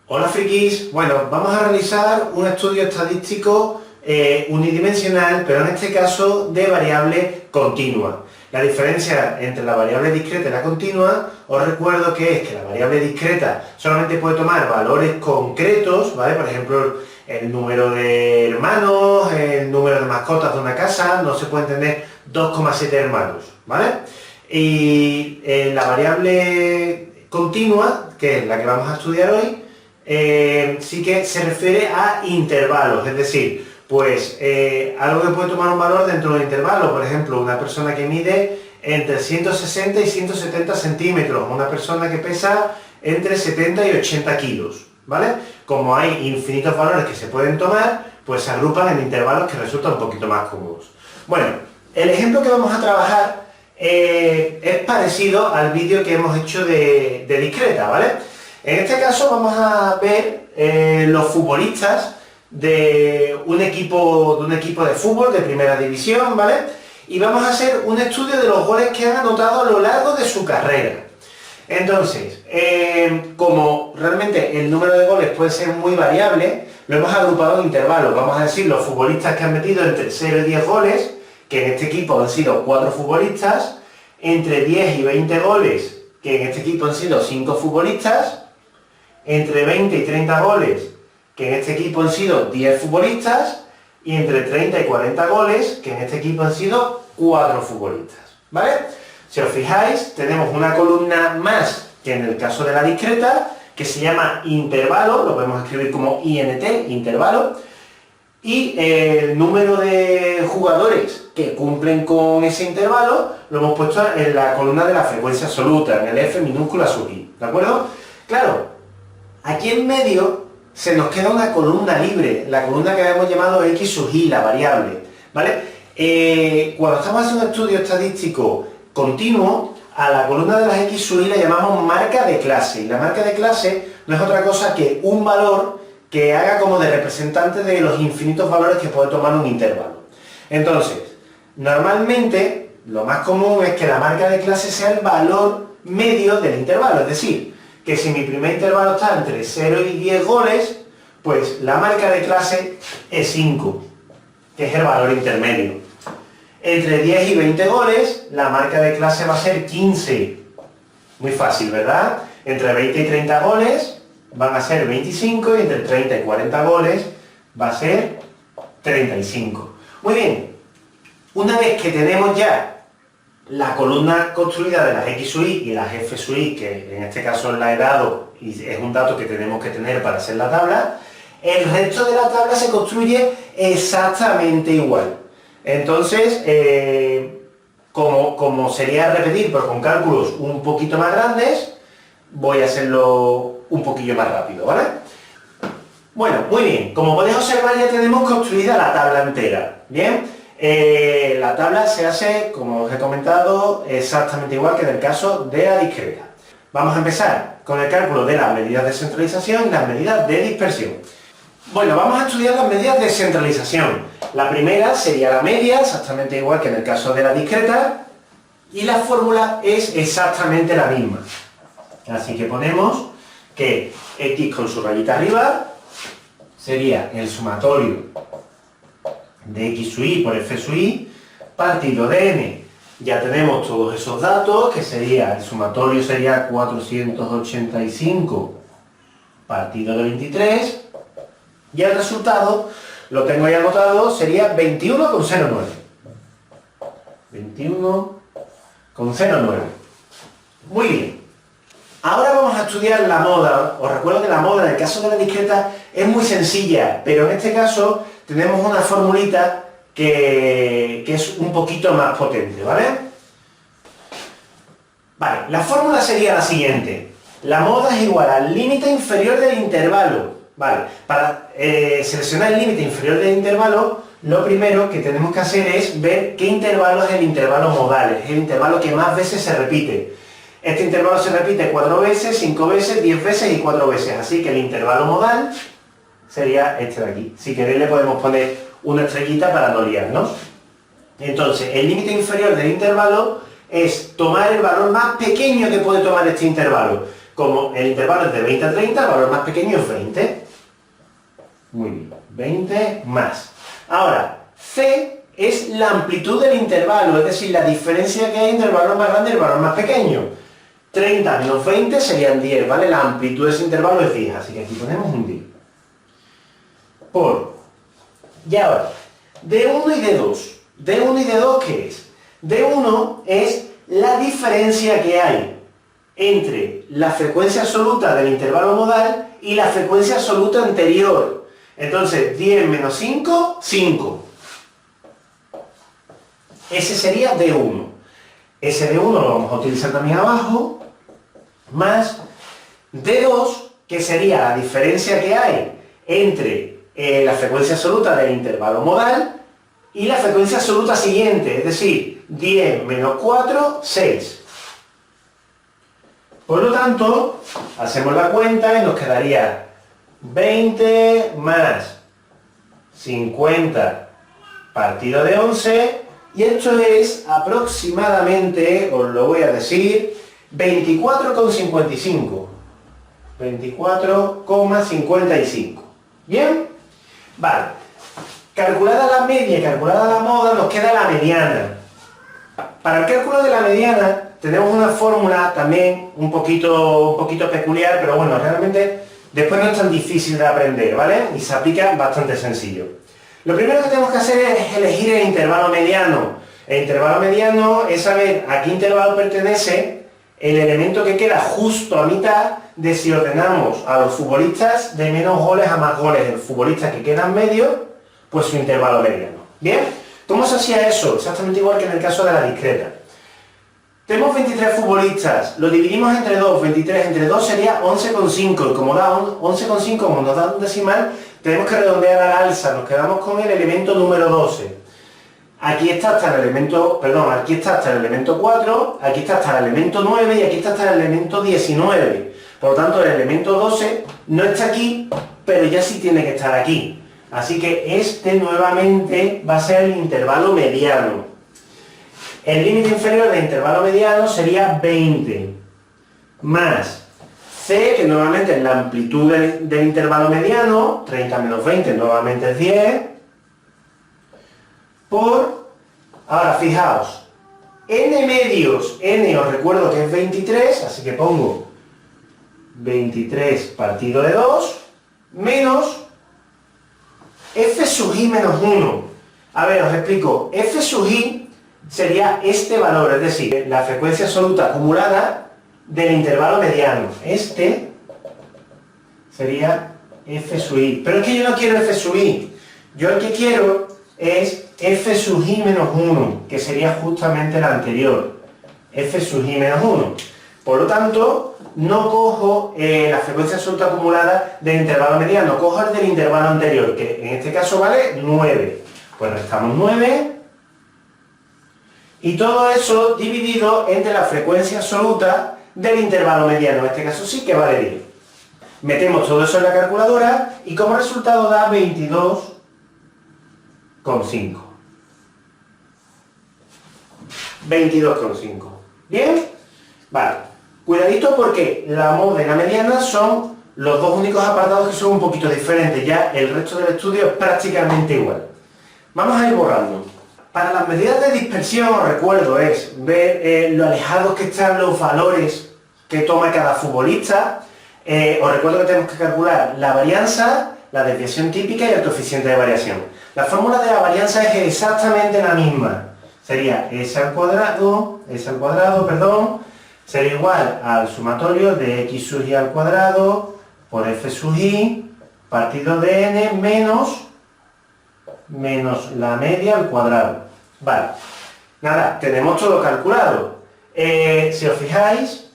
Hola frikis, bueno, vamos a realizar un estudio estadístico unidimensional, pero en este caso de variable continua. La diferencia entre la variable discreta y la continua, os recuerdo que es que la variable discreta solamente puede tomar valores concretos, ¿vale? Por ejemplo, el número de hermanos, el número de mascotas de una casa, no se pueden tener 2,7 hermanos, ¿vale? Y la variable continua, que es la que vamos a estudiar hoy, sí que se refiere a intervalos, es decir, pues algo que puede tomar un valor dentro de un intervalo, por ejemplo, una persona que mide entre 160 y 170 centímetros, una persona que pesa entre 70 y 80 kilos, ¿vale? Como hay infinitos valores que se pueden tomar, pues se agrupan en intervalos que resultan un poquito más cómodos. Bueno, el ejemplo que vamos a trabajar es parecido al vídeo que hemos hecho de discreta, ¿vale? En este caso vamos a ver los futbolistas de un equipo de fútbol de primera división, ¿vale? Y vamos a hacer un estudio de los goles que han anotado a lo largo de su carrera. Entonces, como realmente el número de goles puede ser muy variable, lo hemos agrupado en intervalos. Vamos a decir los futbolistas que han metido entre 0 y 10 goles, que en este equipo han sido 4 futbolistas, entre 10 y 20 goles, que en este equipo han sido 5 futbolistas, entre 20 y 30 goles, que en este equipo han sido 10 futbolistas, y entre 30 y 40 goles, que en este equipo han sido 4 futbolistas, ¿vale? Si os fijáis, tenemos una columna más que en el caso de la discreta, que se llama intervalo, lo podemos escribir como INT, intervalo, y el número de jugadores que cumplen con ese intervalo lo hemos puesto en la columna de la frecuencia absoluta, en el F minúscula sub I, ¿de acuerdo? Claro, aquí en medio se nos queda una columna libre, la columna que habíamos llamado X sub I, la variable, ¿vale? Cuando estamos haciendo un estudio estadístico continuo, a la columna de las X sub I la llamamos marca de clase, y la marca de clase no es otra cosa que un valor que haga como de representante de los infinitos valores que puede tomar un intervalo. Entonces, normalmente, lo más común es que la marca de clase sea el valor medio del intervalo, es decir, que si mi primer intervalo está entre 0 y 10 goles, pues la marca de clase es 5, que es el valor intermedio. Entre 10 y 20 goles, la marca de clase va a ser 15. Muy fácil, ¿verdad? Entre 20 y 30 goles van a ser 25 y entre 30 y 40 goles va a ser 35. Muy bien, una vez que tenemos ya la columna construida de las X sub I y las F sub I, que en este caso la he dado y es un dato que tenemos que tener para hacer la tabla, el resto de la tabla se construye exactamente igual. Entonces, como sería repetir, pero con cálculos un poquito más grandes, voy a hacerlo un poquillo más rápido, ¿vale? Bueno, muy bien, como podéis observar ya tenemos construida la tabla entera, ¿bien? La tabla se hace, como os he comentado, exactamente igual que en el caso de la discreta. Vamos a empezar con el cálculo de las medidas de centralización y las medidas de dispersión. Bueno, vamos a estudiar las medidas de centralización. La primera sería la media, exactamente igual que en el caso de la discreta, y la fórmula es exactamente la misma. Así que ponemos que X con su rayita arriba sería el sumatorio de X sub I por F sub I partido de N. Ya tenemos todos esos datos, que sería, el sumatorio sería 485 partido de 23, y el resultado, lo tengo ahí anotado, sería 21,09. 21,09. Muy bien. Ahora vamos a estudiar la moda. Os recuerdo que la moda en el caso de la discreta es muy sencilla, pero en este caso tenemos una formulita que es un poquito más potente, ¿vale? Vale, la fórmula sería la siguiente. La moda es igual al límite inferior del intervalo. Vale, para seleccionar el límite inferior del intervalo, lo primero que tenemos que hacer es ver qué intervalo es el intervalo modal, es el intervalo que más veces se repite. Este intervalo se repite 4 veces, 5 veces, 10 veces y 4 veces, así que el intervalo modal sería este de aquí. Si queréis le podemos poner una estrellita para no liarnos. Entonces, el límite inferior del intervalo es tomar el valor más pequeño que puede tomar este intervalo. como el intervalo es de 20 a 30, el valor más pequeño es 20. Muy bien, 20 más. Ahora, C es la amplitud del intervalo, es decir, la diferencia que hay entre el valor más grande y el valor más pequeño. 30 menos 20 serían 10, ¿vale? La amplitud de ese intervalo es 10, así que aquí ponemos un 10. Y ahora, D1 y D2. D1 y D2, ¿qué es? D1 es la diferencia que hay entre la frecuencia absoluta del intervalo modal y la frecuencia absoluta anterior. Entonces, 10 menos 5, 5. Ese sería D1. Ese D1 lo vamos a utilizar también abajo, más D2, que sería la diferencia que hay entre la frecuencia absoluta del intervalo modal y la frecuencia absoluta siguiente, es decir, 10 menos 4, 6. Por lo tanto, hacemos la cuenta y nos quedaría 20 más 50 partido de 11, y esto es aproximadamente, os lo voy a decir, 24,55. 24,55. ¿Bien? Vale. Calculada la media y calculada la moda, nos queda la mediana. Para el cálculo de la mediana tenemos una fórmula también un poquito peculiar, pero bueno, realmente después no es tan difícil de aprender, ¿vale? Y se aplica bastante sencillo. Lo primero que tenemos que hacer es elegir el intervalo mediano. El intervalo mediano es saber a qué intervalo pertenece el elemento que queda justo a mitad de si ordenamos a los futbolistas de menos goles a más goles. El futbolista que queda en medio, pues su intervalo mediano. ¿Bien? ¿Cómo se hacía eso? Exactamente igual que en el caso de la discreta. Tenemos 23 futbolistas, lo dividimos entre 2, 23 entre 2 sería 11,5, y como da 11,5, como nos da un decimal, tenemos que redondear al alza, nos quedamos con el elemento número 12. Aquí está hasta el elemento, aquí está hasta el elemento 4, aquí está hasta el elemento 9 y aquí está hasta el elemento 19. Por lo tanto, el elemento 12 no está aquí, pero ya sí tiene que estar aquí. Así que este nuevamente va a ser el intervalo mediano. El límite inferior del intervalo mediano sería 20, más C, que nuevamente es la amplitud del intervalo mediano, 30 menos 20 nuevamente es 10, por, ahora fijaos, n medios, n os recuerdo que es 23, así que pongo 23 partido de 2, menos f sub i menos 1. A ver, os explico, f sub i sería este valor, es decir, la frecuencia absoluta acumulada del intervalo mediano. Este sería f sub i. Pero es que yo no quiero f sub i. Yo el que quiero es f sub i menos 1, que sería justamente la anterior. f sub i menos 1. Por lo tanto, no cojo la frecuencia absoluta acumulada del intervalo mediano, cojo el del intervalo anterior, que en este caso vale 9. Pues restamos 9. Y todo eso dividido entre la frecuencia absoluta del intervalo mediano. En este caso sí que vale 10. Metemos todo eso en la calculadora y como resultado da 22,5. 22,5. ¿Bien? Vale. Cuidadito porque la moda y la mediana son los dos únicos apartados que son un poquito diferentes. Ya el resto del estudio es prácticamente igual. Vamos a ir borrando. Para las medidas de dispersión, os recuerdo, es ver lo alejados que están los valores que toma cada futbolista. Os recuerdo que tenemos que calcular la varianza, la desviación típica y el coeficiente de variación. La fórmula de la varianza es exactamente la misma. Sería s al cuadrado, sería igual al sumatorio de x sub i al cuadrado por f sub i partido de n menos la media al cuadrado. Vale, nada, tenemos todo calculado. Si os fijáis,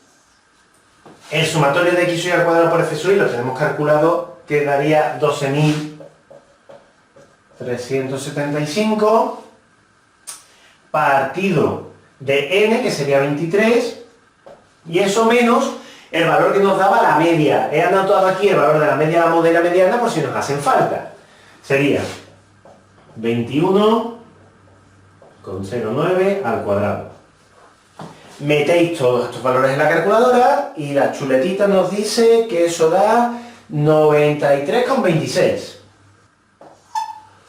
el sumatorio de x sub i al cuadrado por f sub i lo tenemos calculado, que daría 12.375 partido de n, que sería 23, y eso menos el valor que nos daba la media. He anotado aquí el valor de la media, la moda y la mediana por si nos hacen falta. Sería 21,09 al cuadrado. metéis todos estos valores en la calculadora y la chuletita nos dice que eso da 93,26.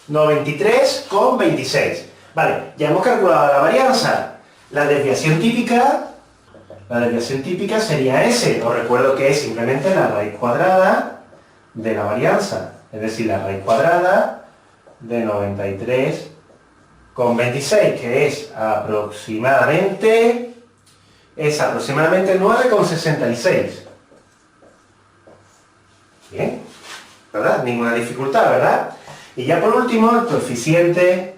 93,26. Vale, ya hemos calculado la varianza. La desviación típica sería S. Os recuerdo que es simplemente la raíz cuadrada de la varianza. Es decir, la raíz cuadrada de 93,26, que es aproximadamente 9,66. Bien, ¿verdad? Ninguna dificultad, ¿verdad? Y ya por último, el coeficiente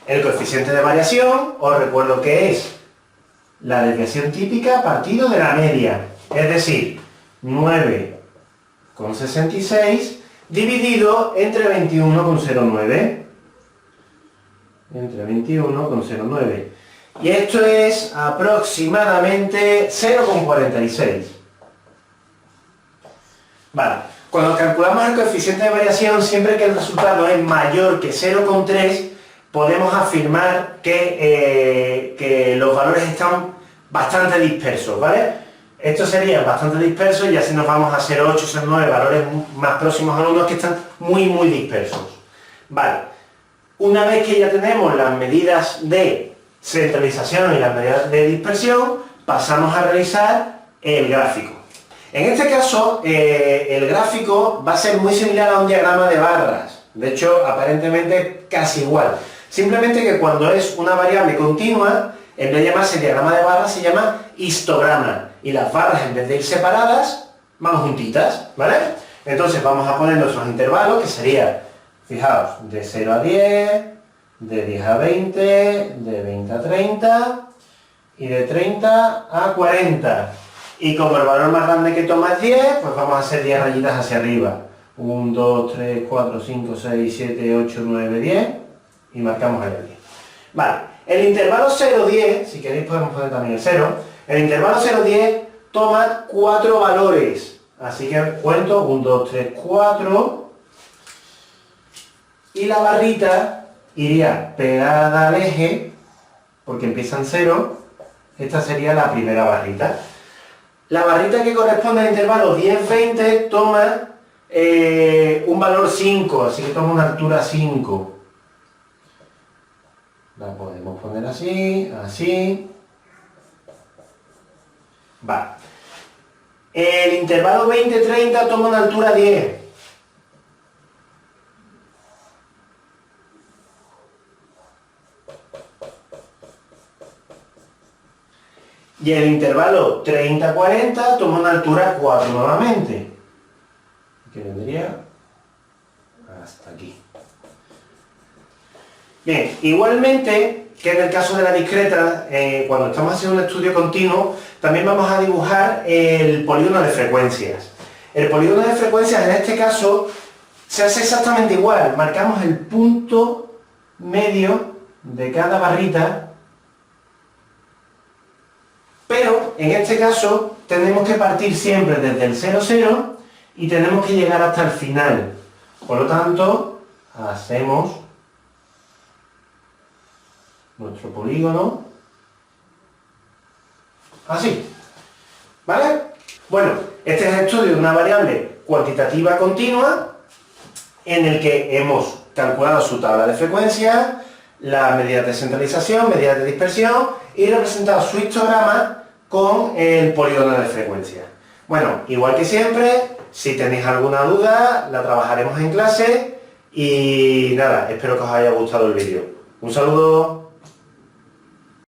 de variación, os recuerdo que es la desviación típica partido de la media, es decir, 9,66 dividido entre 21,09. Entre 21,09. Y esto es aproximadamente 0,46. Vale, cuando calculamos el coeficiente de variación, siempre que el resultado es mayor que 0,3, podemos afirmar que los valores están bastante dispersos, ¿vale? Esto sería bastante disperso y así nos vamos a 0,8, 0,9, valores más próximos a unos que están muy, muy dispersos. Vale, una vez que ya tenemos las medidas de centralización y las medidas de dispersión, pasamos a realizar el gráfico. En este caso, el gráfico va a ser muy similar a un diagrama de barras. De hecho, aparentemente casi igual. Simplemente que cuando es una variable continua, en vez de llamarse diagrama de barras, se llama histograma. Y las barras, en vez de ir separadas, van juntitas, ¿vale? Entonces vamos a poner nuestros intervalos, que sería, fijaos, de 0 a 10, de 10 a 20, de 20 a 30 y de 30 a 40. Y como el valor más grande que toma es 10, pues vamos a hacer 10 rayitas hacia arriba. 1, 2, 3, 4, 5, 6, 7, 8, 9, 10 y marcamos el 10. Vale, el intervalo 0,10, si queréis podemos poner también el 0, el intervalo 0,10 toma 4 valores. Así que cuento 1, 2, 3, 4 y la barrita iría pegada al eje, porque empieza en 0, esta sería la primera barrita. La barrita que corresponde al intervalo 10-20 toma un valor 5, así que toma una altura 5. La podemos poner así, así. Vale. El intervalo 20-30 toma una altura 10. Y el intervalo 30-40 toma una altura 4 nuevamente, que vendría hasta aquí. Bien, igualmente que en el caso de la discreta, cuando estamos haciendo un estudio continuo, también vamos a dibujar el polígono de frecuencias. El polígono de frecuencias en este caso se hace exactamente igual, marcamos el punto medio de cada barrita. Pero en este caso tenemos que partir siempre desde el 0, 0 y tenemos que llegar hasta el final. Por lo tanto, hacemos nuestro polígono así. ¿Vale? Bueno, este es el estudio de una variable cuantitativa continua en el que hemos calculado su tabla de frecuencia, las medidas de centralización, medidas de dispersión y representado su histograma con el polígono de frecuencia. Bueno, igual que siempre, si tenéis alguna duda, la trabajaremos en clase y nada, espero que os haya gustado el vídeo. Un saludo.